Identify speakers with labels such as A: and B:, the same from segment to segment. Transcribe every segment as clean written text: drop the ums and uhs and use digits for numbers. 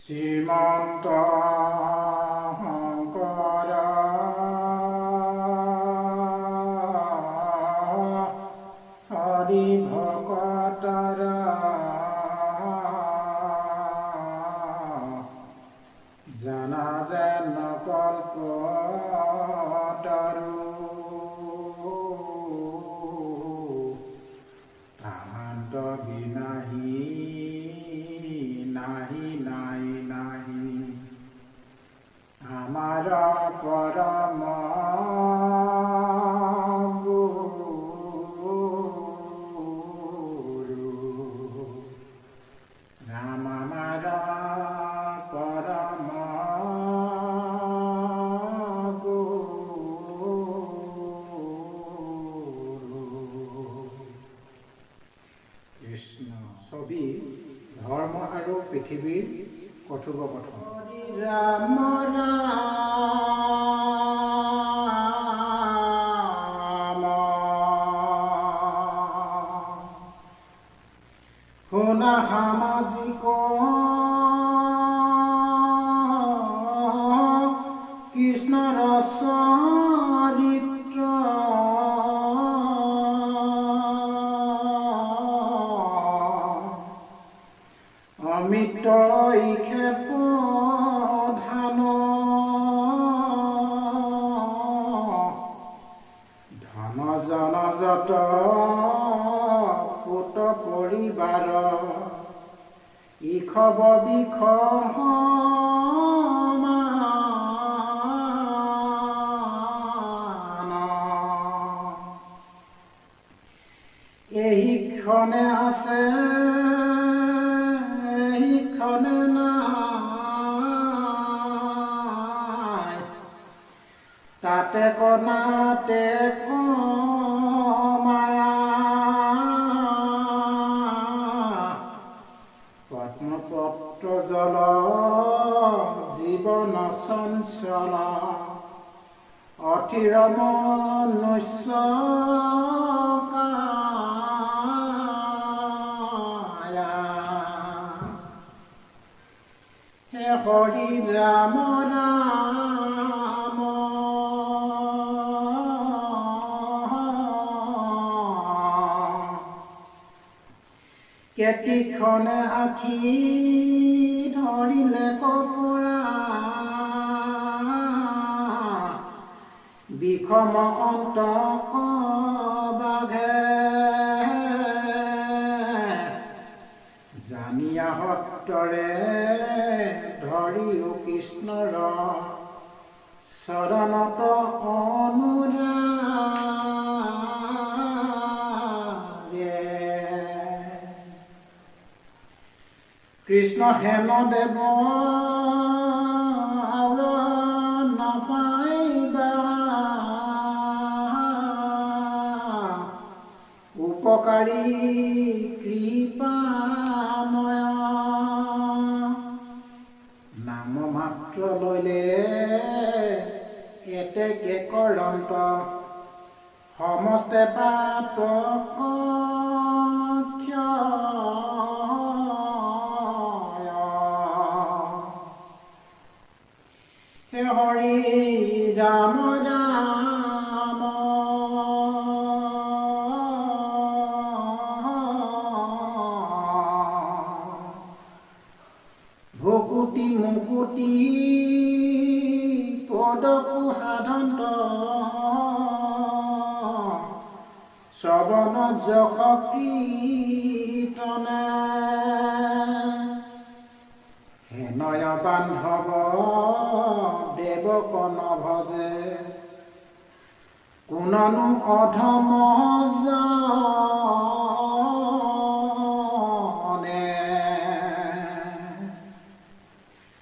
A: শ্ৰীমন্ত শংকৰ হৰি ভকতৰ জানা যেন কল্পতৰু তাহান্ত বিনাহি নাহি নাই নাহি আমাৰ পৰম গুৰু ৰাম আমাৰ পৰম কৃষ্ণ। ছবি ধৰ্ম আৰু পৃথিৱীৰ কথোপকথন। ৰাম ৰাম শুনা সামাজিক কৃষ্ণৰ চৰিত্ৰ অমিত ইক্ষেপ ধান ধন জনজত পুত পৰিবাৰ ইখব বিখম এইক্ষণে আছে এইক্ষণে নাই তাতে কণাতে মায়া পদ্মপত্ৰ জল জীৱন চঞ্চল অথিৰ মনুষ্য হে হৰি ৰাম ৰাম কেতিক্ষণে আখি ধৰিলে কপৰা বিষম অন্তক বাঘে জানিয়া সত্তৰে ধৰিও কৃষ্ণৰ চৰণত অনুৰাগে কৃষ্ণ হেন দেৱ নপাইবা উপকাৰী কৃপাময় নাম মাত্ৰ লৈলে এতেকে কৰন্ত সমস্তে পাপ হে হৰি ৰাম ৰাম ভকুতি মুকুতি পদকু সাধন্ত শ্ৰৱণ যশ কীৰ্তনে হেনয় বান্ধৱ দেৱক নভজে কোননো অধম জনে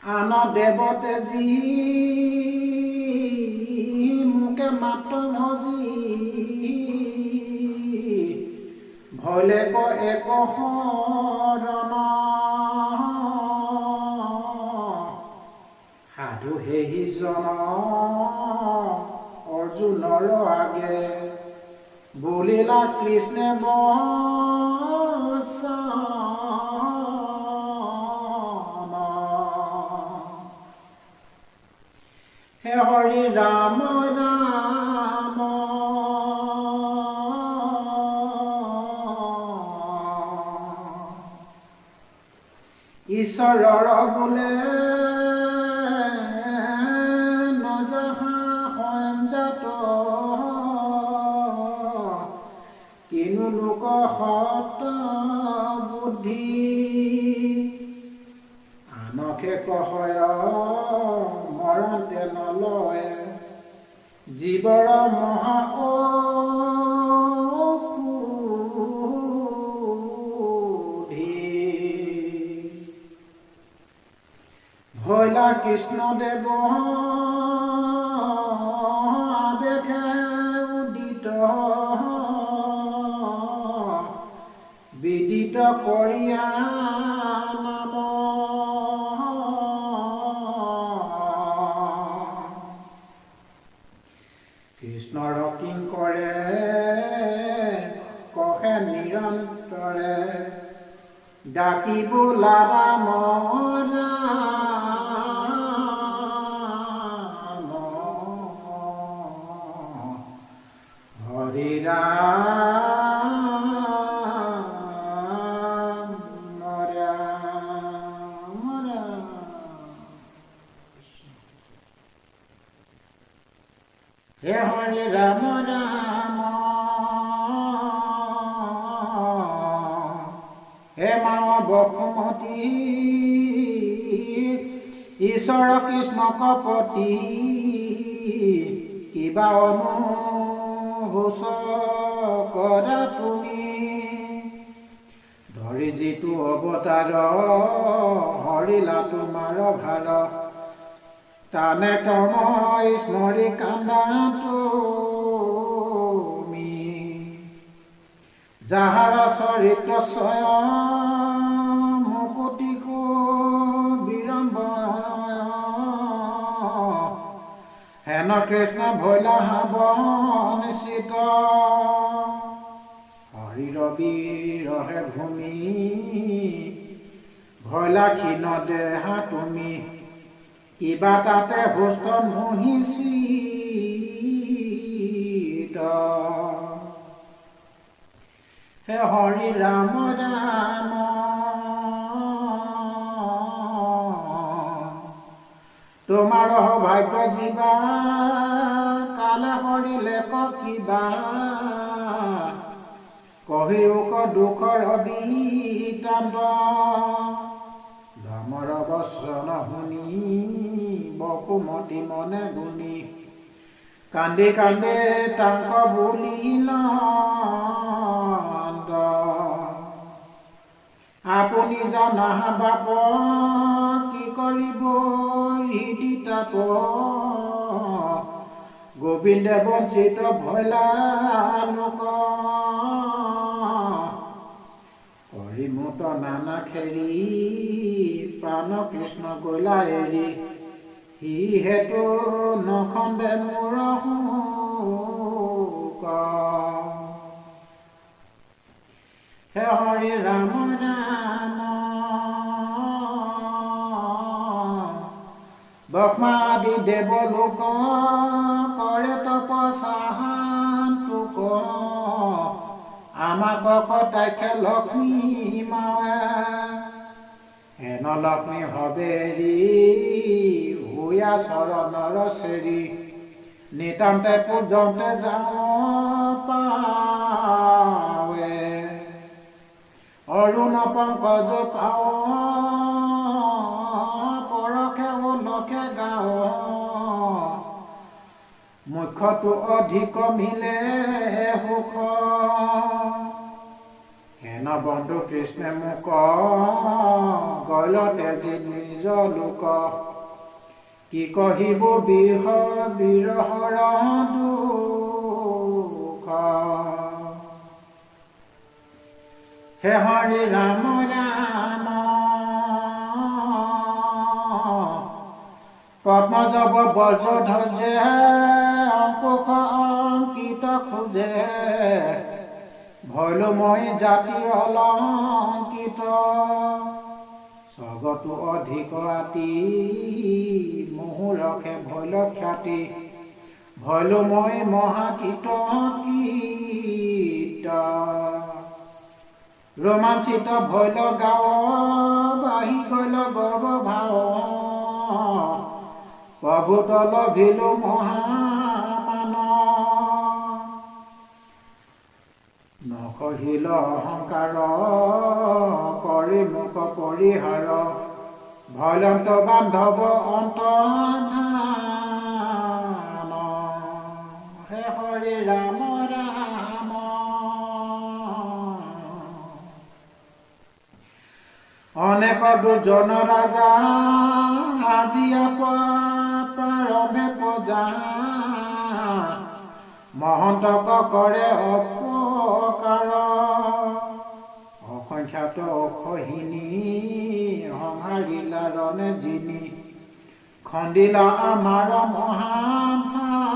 A: আন দেৱতে যি মোকে মাত ভজি ভলে ক এক শৰণ সাধু সেইজন অৰ্জুনৰ আগে বলিলা কৃষ্ণে বচন হে হৰি ৰাম ৰাম ঈশ্বৰৰ বোলে নজহা সংজাত কিনো লোক সত বুদ্ধি আনকে কহয় মৰণতে নলয় জীৱৰ মহা ভৈলা কৃষ্ণদেৱ দেখে উদিত বিদিত কৰিয়া নাম কৃষ্ণৰ কিংকৰে কহে নিৰন্তৰে ডাকিব ৰাম হৰি ৰাম ৰাম ৰাম। হে হৰি ৰাম ৰাম হে মাৱ বসুমতী ঈশ্বৰ কৃষ্ণ কপতি কিবা অনুশোচ কৰা তুমি ধৰি যিটো অৱতাৰ হৰিলা তোমাৰ ভাৰ তানে তময় স্মৰি কান্দা তুমি যাহাৰ চৰিত্ৰ স্বয়ং মুকুতিকো বিড়ম্বন হেন কৃষ্ণ ভৈলা বঞ্চিত হৰিৰ বিৰহে ভূমি ভৈলা ক্ষীণ দেহা তুমি কিবা তাতে সুস্থ মোহিচিত হে হৰি ৰাম ৰাম তোমাৰ সৌভাগ্য জীৱা কালে হৰিলে কিবা কহিওক দুখৰ বিতান্ত ধৰ্মৰ বচন শুনি বসুমতী মনে গুণি কান্দে কান্দে তাংক বুলিল আপুনি জানা বাপ কি কৰিব হৃদি তাপ গোবিন্দে বঞ্চিত ভৈলা লোক হৰিমুত নানা খেৰি প্ৰাণ কৃষ্ণ গৈলা এৰি সি হেতু নখন্দে মোৰ শোক হে হৰি ৰাম ৰাম ব্ৰহ্মাদি দেৱলোক কৰে তপস্যান্তোক আমাক কটাইকে লক্ষ্মী মাৱে হেন লক্ষ্মী হবেৰি হুয়া চৰণৰ চেৰি নিতান্তে পূজন্তে যাওঁ পাৱে অৰুণ পংকজ পাওঁ পৰখে ওলখে গাওঁ মুখ্যটো অধিক মিলে সুখ হেন বন্ধু কৃষ্ণে মোক গলতে যি নিজ লোক কি কহিব বিৰহৰ দুখ হে হৰি ৰাম ৰাম পদ্মজব বজ্ৰ ধ্বজে অঙ্কুশ অঙ্কিত খোজে ভৈলো মই জাতি অলঙ্কিত স্বৰ্গতো অধিক আতি মোহ মূৰখে ভৈল খ্যাতি ভৈলো মই মহাকীৰ্তন ৰোমাঞ্চিত ভৈল গাঁও বাহি গল গৰ্ব ভাও প্ৰভুতল ভিলো মহামান নকহিল অহংকাৰ কৰি মুখ পৰিহাৰ ভৈলন্ত বান্ধৱ অন্তৰ্ধান হে হৰি ৰাম ৰাম অনেক দুজন ৰাজা আজিয়া প্ৰাৰম্ভে পূজা মহন্তক কৰে অপকাৰ অসংখ্যাত অসহিনী সংহাৰিলা ৰণে জিনি খন্দিলা আমাৰ মহাভাৰ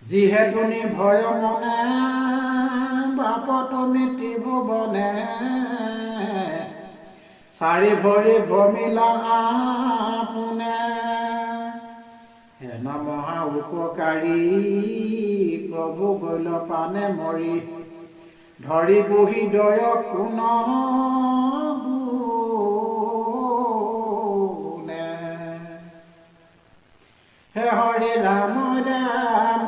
A: যিহেতু নিৰ্ভয় মনে বাপত মৃত্যু ভুৱনে চাৰি ভৰি ভমিলা আপোনে হেন মহা উপকাৰী প্ৰভু গল পানে মৰি ধৰি বহি দয় কোন গুণে হে হৰি ৰাম ৰাম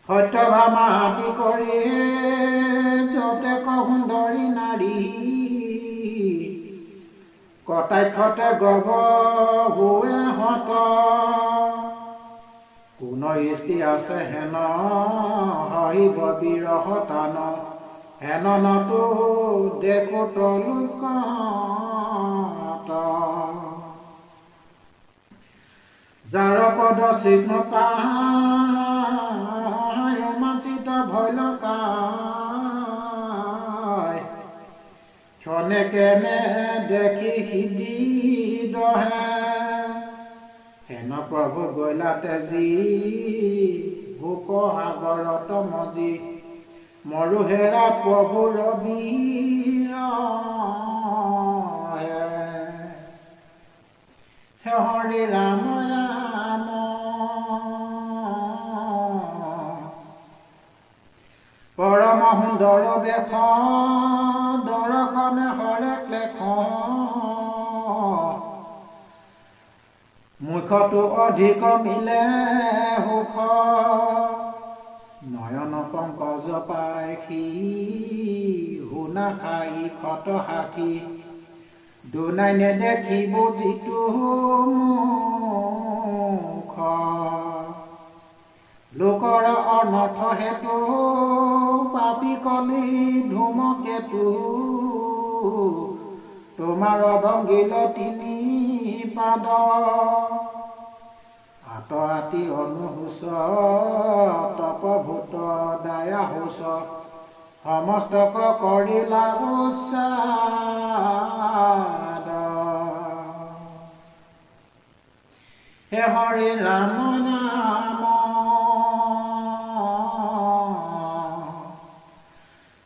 A: সত্যভামা আদি কৰি যতে সুন্দৰী নাৰী কটাক্ষতে গৰ্ব হোৱে হত কোন ইষ্টি আছে হেন হৰিব বিৰহ টান হেন নতো দেখো তলুকত যাৰ পদ চিহ্ন পায় ৰোমাঞ্চিত ভৈল কায় ক্ষণে কেনে দেখি সিদ্ধি দহে হেন প্ৰভু গলা তেজি ভোক সাগৰত মজি মৰুহেৰা প্ৰভুৰ বীৰ হে হৰি ৰাম ৰাম পৰম সুন্দৰ বেশ দৰ্শনে হৰে ক্লেশ মুখতো অধিক মিলে সুখ নয়ন পংকজ পায় সি শুনা খাই ক্ষত সাখি দুনাই নেদেখিব যিটো মুখ লোকৰ অনৰ্থ হেতু পাপী কলি ধূমকেতু তোমাৰ ভংগিল তিনি পাদ আতি অনুসুচ তপভূত দায়া হুচ সমস্তক কৰিলা উচ্চাদ হে হৰি ৰাম নাম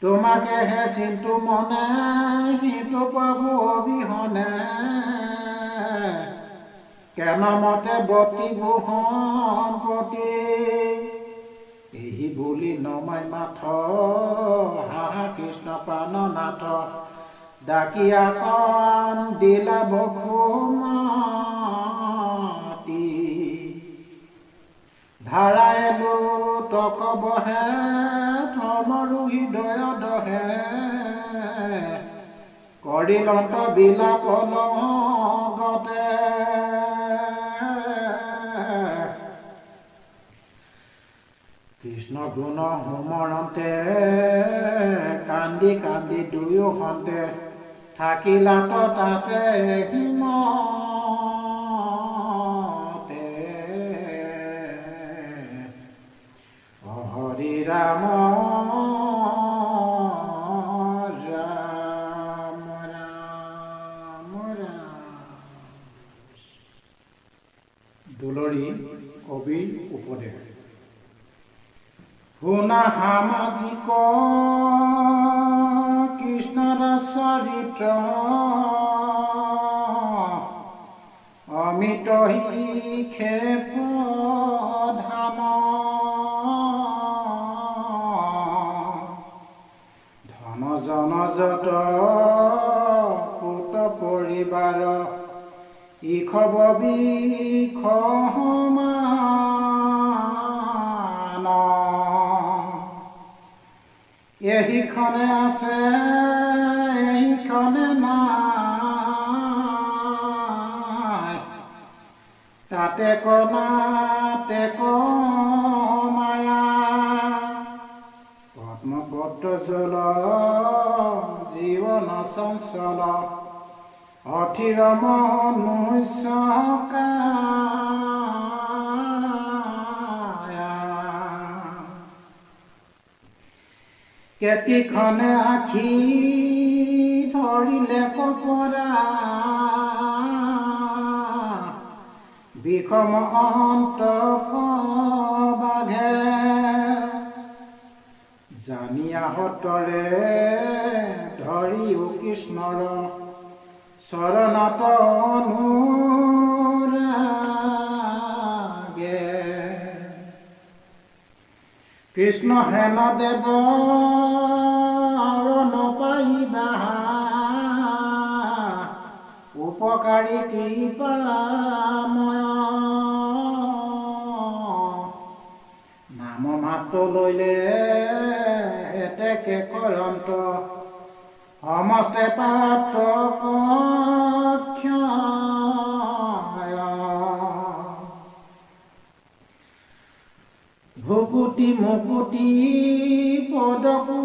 A: তোমাকে হে চিন্তু মনে সিটো প্ৰভু অবিহনে কেন মতে বতি ভূষণ প্ৰতি এই বুলি নমাই মাথ হাহা কৃষ্ণ প্ৰাণনাথ ডাকিয়া কম দিলা বসুমতি ধাৰাইলো তক বহে ধৰ্মৰো হৃদয় দহে কৰিলন্ত বিলাপ লগতে কৃষ্ণ গুণ সুমৰণতে কান্দি কান্দি দুয়ো হন্তে থাকিলা তাতে হিমতে হৰি ৰাম ৰাম ৰাম ৰাম দুলৰী কবিৰ উপদেশ শুন শুনা সামাজিক কৃষ্ণৰ চৰিত্ৰ অমিত ক্ষেপ ধাম ধন জন যত পুত পৰিবাৰ ইখব বিখ সমান এইখনে আছে এইখনে নাই তাতে কনাতে মায়া পদ্মপত্ৰ জল জীৱন চঞ্চল অথিৰ মনুষ্য কেতিখনে আখি ধৰিলে কপৰা বিষম অন্ত বাঘে জানিয়া হতৰে ধৰিও কৃষ্ণৰ চৰণত অনুৰাগে কৃষ্ণ হেন দেৱ নপাইবা উপকাৰী কৃপাময় নাম মাত্ৰ লৈলে এতেকে কৰন্ত সমস্তে পাত্ৰ ভুকুটি মুকুটি পদকু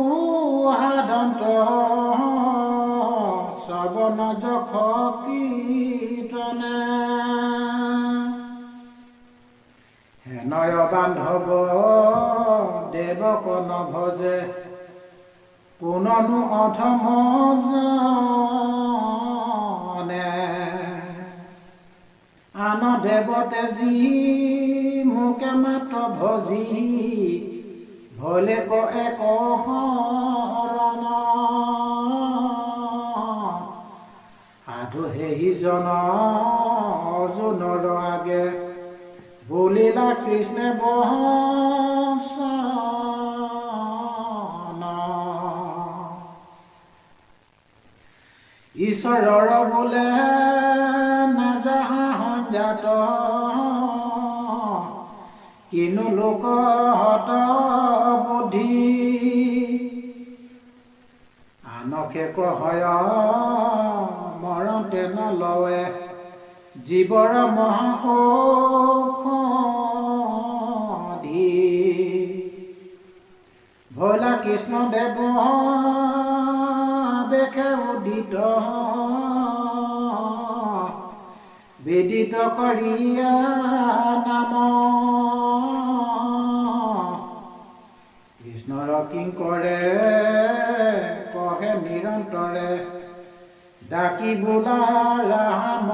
A: সাধন্ত শ্ৰৱণ যখ কীৰ্তনে হেনয় বান্ধৱ দেৱক নভজে কোননো অধম জনে আন দেৱতে যি মোকে মাত্ৰ ভজি ভলে এক শৰণ সাধু সেইজন অৰ্জুনৰ আগে বলিলা কৃষ্ণে বচন ঈশ্বৰৰ বোলে নাযাহা সংজাত কিনো লোক হত বুদ্ধি আনকে কহয় মৰণতে নলৱে জীৱৰ মহাঔষধি ভোলা কৃষ্ণ দেৱ বেশে উদিত বেদিত কৰিয়া নাম কৃষ্ণৰ কিংকৰে কহে নিৰন্তৰে ডাকি বোলা ৰাম